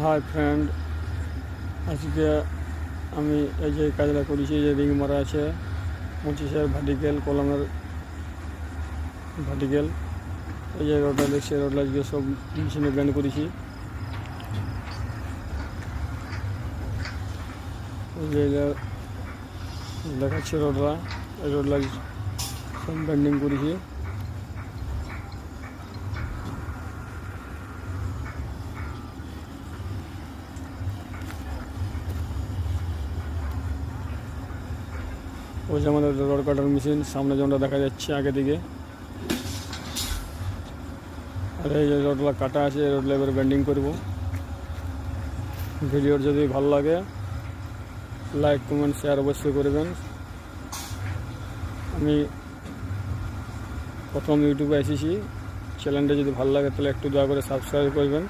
Hi friend, আজকে আমি এই যে কাজটা করেছি, যে রিং মারা আছে 25-এর ভার্টিক্যাল কলমের ভার্টিক্যাল। এই যে রডটা দেখছি, রডটা আজকে সব মেশিনে ব্যান্ড করেছি। এই যে দেখাচ্ছে রডটা, এই রডটা সব ব্যান্ডিং করেছি। ওই যে আমাদের রড কাটার মেশিন, সামনে যেমনটা দেখা যাচ্ছে আগে দিকে। আর এই যে রডগুলো কাটা আছে, রডগুলো এবার ব্যান্ডিং করব। ভিডিওর যদি ভালো লাগে লাইক কমেন্ট শেয়ার অবশ্যই করবেন। আমি প্রথম ইউটিউবে এসেছি, চ্যানেলটা যদি ভালো লাগে তাহলে একটু দয়া করে সাবস্ক্রাইব করবেন।